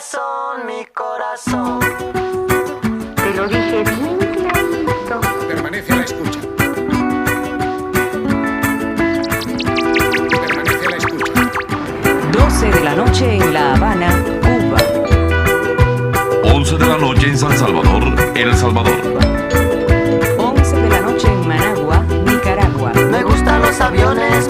corazón, mi corazón. Te lo dije bien clarito. Permanece a la escucha. Permanece a la escucha. 12 de la noche en La Habana, Cuba. 11 de la noche en San Salvador, El Salvador. 11 de la noche en Managua, Nicaragua. Me gustan los aviones,